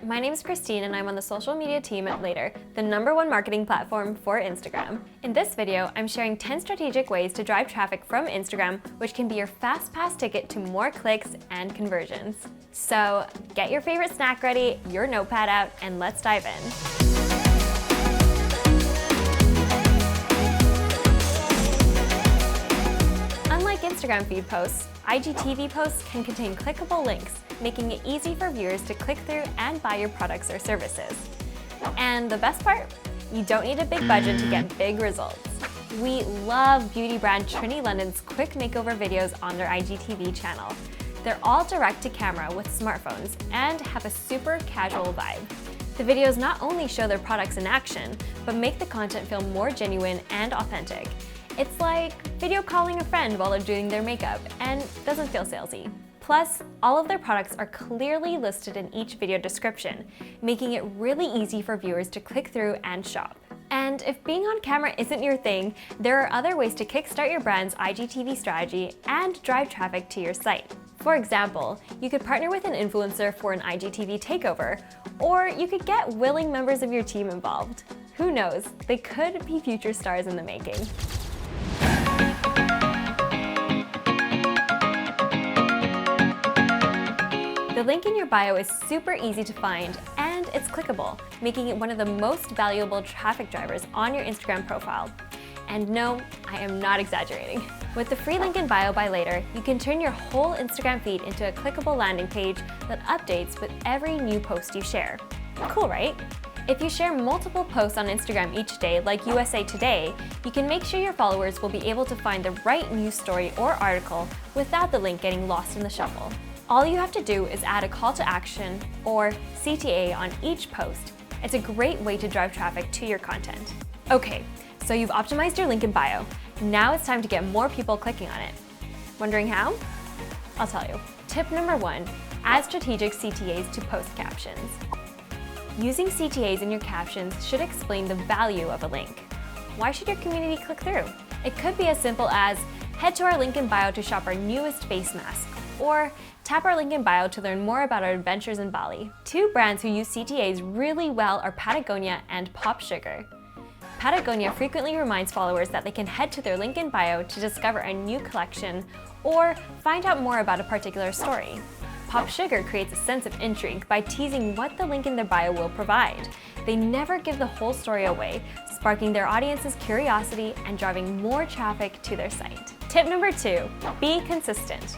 my name is Christine and I'm on the social media team at Later, the #1 marketing platform for Instagram. In this video, I'm sharing 10 strategic ways to drive traffic from Instagram, which can be your fast pass ticket to more clicks and conversions. So get your favorite snack ready, your notepad out, and let's dive in. Unlike Instagram feed posts, IGTV posts can contain clickable links, making it easy for viewers to click through and buy your products or services. And the best part? You don't need a big budget to get big results. We love beauty brand Trinity London's quick makeover videos on their IGTV channel. They're all direct to camera with smartphones and have a super casual vibe. The videos not only show their products in action, but make the content feel more genuine and authentic. It's like video calling a friend while they're doing their makeup and doesn't feel salesy. Plus, all of their products are clearly listed in each video description, making it really easy for viewers to click through and shop. And if being on camera isn't your thing, there are other ways to kickstart your brand's IGTV strategy and drive traffic to your site. For example, you could partner with an influencer for an IGTV takeover, or you could get willing members of your team involved. Who knows, they could be future stars in the making. The link in your bio is super easy to find and it's clickable, making it one of the most valuable traffic drivers on your Instagram profile. And no, I am not exaggerating. With the free Linkin.Bio by Later, you can turn your whole Instagram feed into a clickable landing page that updates with every new post you share. Cool, right? If you share multiple posts on Instagram each day, like USA Today, you can make sure your followers will be able to find the right news story or article without the link getting lost in the shuffle. All you have to do is add a call to action, or CTA, on each post. It's a great way to drive traffic to your content. Okay, so you've optimized your link in bio. Now it's time to get more people clicking on it. Wondering how? I'll tell you. Tip number 1, add strategic CTAs to post captions. Using CTAs in your captions should explain the value of a link. Why should your community click through? It could be as simple as, head to our link in bio to shop our newest face mask, or tap our link in bio to learn more about our adventures in Bali. Two brands who use CTAs really well are Patagonia and Pop Sugar. Patagonia frequently reminds followers that they can head to their link in bio to discover a new collection or find out more about a particular story. Pop Sugar creates a sense of intrigue by teasing what the link in their bio will provide. They never give the whole story away, sparking their audience's curiosity and driving more traffic to their site. Tip number 2, be consistent.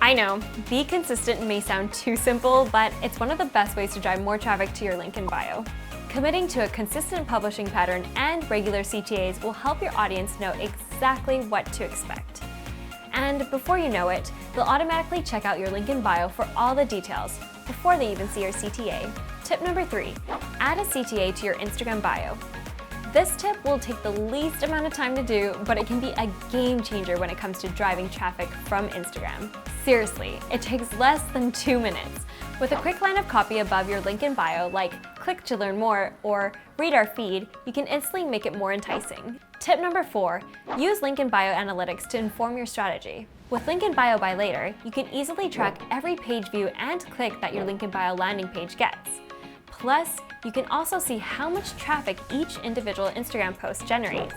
I know, be consistent may sound too simple, but it's one of the best ways to drive more traffic to your link in bio. Committing to a consistent publishing pattern and regular CTAs will help your audience know exactly what to expect. And before you know it, they'll automatically check out your link in bio for all the details before they even see your CTA. Tip number 3, add a CTA to your Instagram bio. This tip will take the least amount of time to do, but it can be a game changer when it comes to driving traffic from Instagram. Seriously, it takes less than 2 minutes. With a quick line of copy above your link in bio, like click to learn more or read our feed, you can instantly make it more enticing. Tip number 4, use link in bio analytics to inform your strategy. With link in bio by Later, you can easily track every page view and click that your link in bio landing page gets. Plus, you can also see how much traffic each individual Instagram post generates.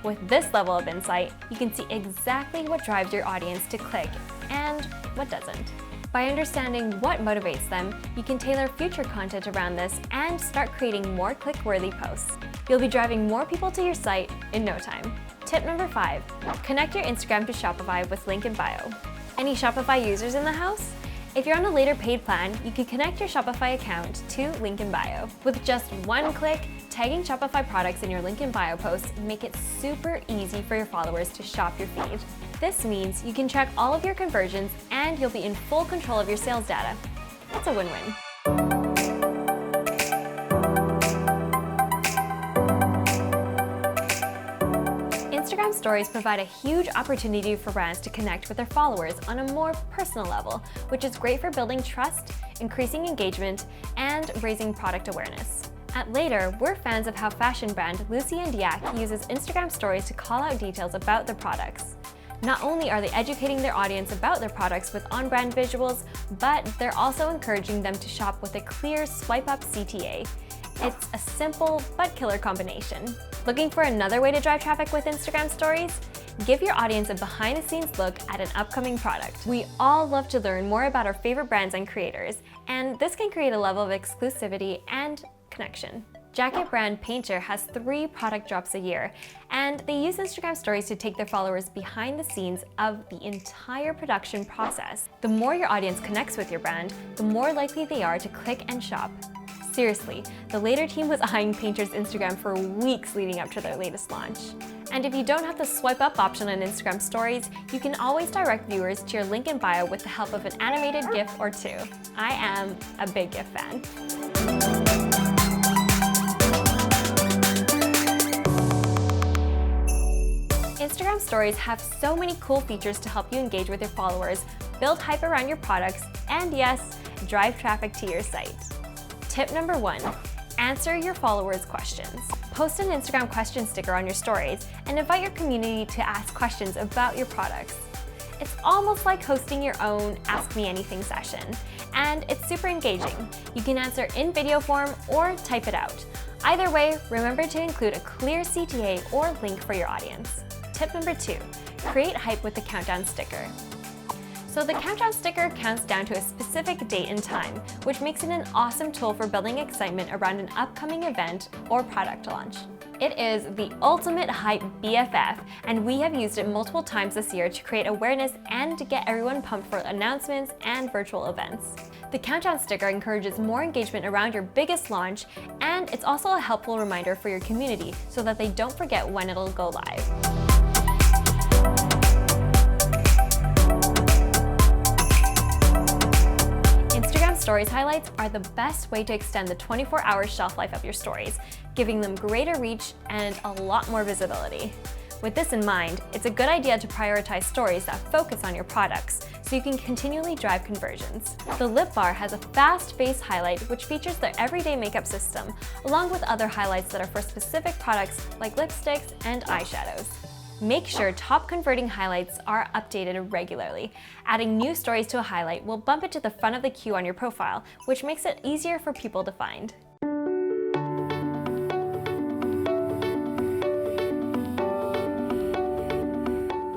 With this level of insight, you can see exactly what drives your audience to click and what doesn't. By understanding what motivates them, you can tailor future content around this and start creating more click-worthy posts. You'll be driving more people to your site in no time. Tip number 5, connect your Instagram to Shopify with link in bio. Any Shopify users in the house? If you're on a Later paid plan, you can connect your Shopify account to link in bio. With just one click, tagging Shopify products in your link in bio posts make it super easy for your followers to shop your feed. This means you can track all of your conversions and you'll be in full control of your sales data. That's a win-win. Instagram stories provide a huge opportunity for brands to connect with their followers on a more personal level, which is great for building trust, increasing engagement, and raising product awareness. At Later, we're fans of how fashion brand Lucy & Yak uses Instagram stories to call out details about their products. Not only are they educating their audience about their products with on-brand visuals, but they're also encouraging them to shop with a clear swipe-up CTA. It's a simple but killer combination. Looking for another way to drive traffic with Instagram Stories? Give your audience a behind-the-scenes look at an upcoming product. We all love to learn more about our favorite brands and creators, and this can create a level of exclusivity and connection. Jacket brand Painter has 3 product drops a year, and they use Instagram Stories to take their followers behind the scenes of the entire production process. The more your audience connects with your brand, the more likely they are to click and shop. Seriously, the Later team was eyeing Painter's Instagram for weeks leading up to their latest launch. And if you don't have the swipe up option on Instagram Stories, you can always direct viewers to your Linkin.Bio with the help of an animated GIF or 2. I am a big GIF fan. Instagram Stories have so many cool features to help you engage with your followers, build hype around your products, and yes, drive traffic to your site. Tip number 1, answer your followers' questions. Post an Instagram question sticker on your stories and invite your community to ask questions about your products. It's almost like hosting your own Ask Me Anything session, and it's super engaging. You can answer in video form or type it out. Either way, remember to include a clear CTA or link for your audience. Tip number 2, create hype with the countdown sticker. So the countdown sticker counts down to a specific date and time, which makes it an awesome tool for building excitement around an upcoming event or product launch. It is the ultimate hype BFF, and we have used it multiple times this year to create awareness and to get everyone pumped for announcements and virtual events. The countdown sticker encourages more engagement around your biggest launch, and it's also a helpful reminder for your community so that they don't forget when it'll go live. Stories highlights are the best way to extend the 24-hour shelf life of your stories, giving them greater reach and a lot more visibility. With this in mind, it's a good idea to prioritize stories that focus on your products so you can continually drive conversions. The lip bar has a fast face highlight which features the everyday makeup system, along with other highlights that are for specific products like lipsticks and eyeshadows. Make sure top converting highlights are updated regularly. Adding new stories to a highlight will bump it to the front of the queue on your profile, which makes it easier for people to find.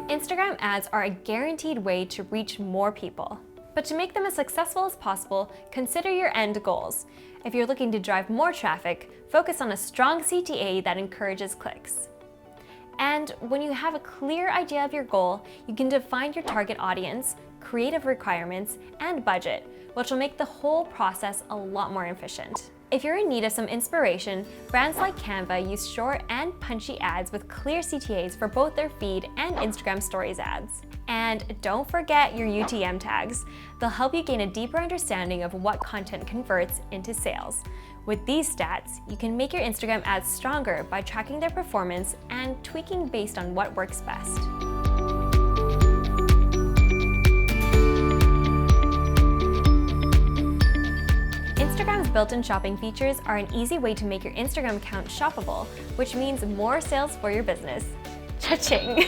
Instagram ads are a guaranteed way to reach more people. But to make them as successful as possible, consider your end goals. If you're looking to drive more traffic, focus on a strong CTA that encourages clicks. And when you have a clear idea of your goal, you can define your target audience, creative requirements, and budget, which will make the whole process a lot more efficient. If you're in need of some inspiration, brands like Canva use short and punchy ads with clear CTAs for both their feed and Instagram Stories ads. And don't forget your UTM tags. They'll help you gain a deeper understanding of what content converts into sales. With these stats, you can make your Instagram ads stronger by tracking their performance and tweaking based on what works best. Instagram's built-in shopping features are an easy way to make your Instagram account shoppable, which means more sales for your business. Cha-ching!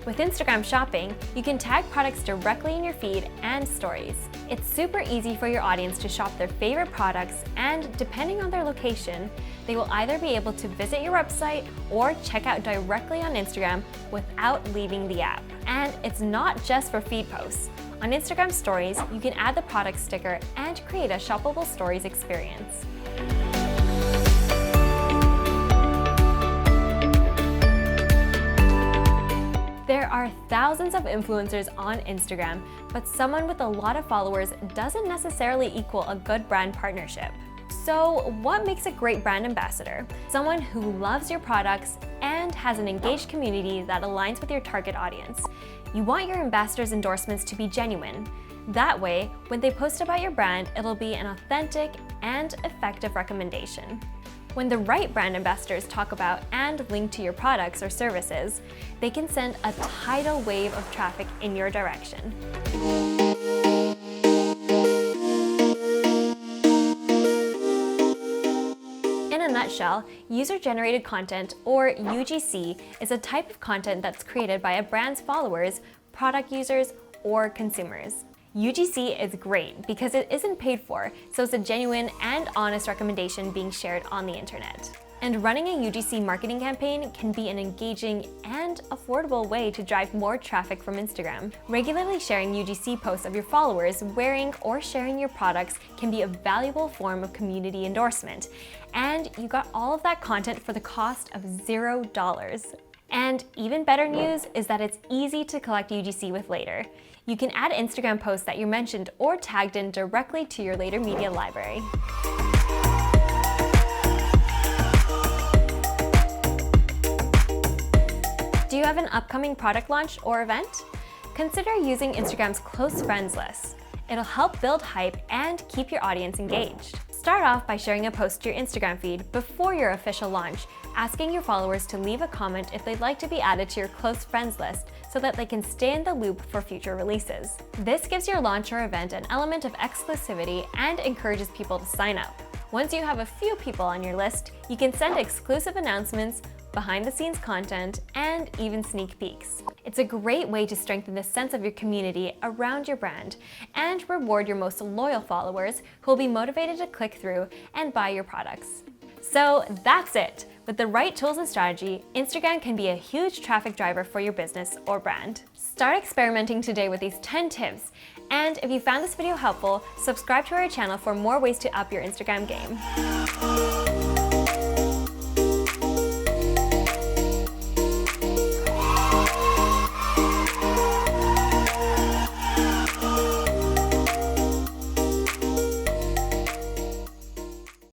With Instagram Shopping, you can tag products directly in your feed and stories. It's super easy for your audience to shop their favorite products, and depending on their location, they will either be able to visit your website or check out directly on Instagram without leaving the app. And it's not just for feed posts. On Instagram Stories, you can add the product sticker and create a shoppable stories experience. There are thousands of influencers on Instagram, but someone with a lot of followers doesn't necessarily equal a good brand partnership. So what makes a great brand ambassador? Someone who loves your products and has an engaged community that aligns with your target audience. You want your ambassadors' endorsements to be genuine. That way, when they post about your brand, it'll be an authentic and effective recommendation. When the right brand ambassadors talk about and link to your products or services, they can send a tidal wave of traffic in your direction. In a nutshell, user-generated content, or UGC, is a type of content that's created by a brand's followers, product users, or consumers. UGC is great because it isn't paid for, so it's a genuine and honest recommendation being shared on the internet. And running a UGC marketing campaign can be an engaging and affordable way to drive more traffic from Instagram. Regularly sharing UGC posts of your followers wearing or sharing your products can be a valuable form of community endorsement. And you got all of that content for the cost of $0. And even better news is that it's easy to collect UGC with later. You can add Instagram posts that you mentioned or tagged in directly to your later media library. Do you have an upcoming product launch or event? Consider using Instagram's close friends list. It'll help build hype and keep your audience engaged. Start off by sharing a post to your Instagram feed before your official launch, asking your followers to leave a comment if they'd like to be added to your close friends list so that they can stay in the loop for future releases. This gives your launch or event an element of exclusivity and encourages people to sign up. Once you have a few people on your list, you can send exclusive announcements, behind-the-scenes content, and even sneak peeks. It's a great way to strengthen the sense of your community around your brand and reward your most loyal followers who will be motivated to click through and buy your products. So that's it! With the right tools and strategy, Instagram can be a huge traffic driver for your business or brand. Start experimenting today with these 10 tips. And if you found this video helpful, subscribe to our channel for more ways to up your Instagram game.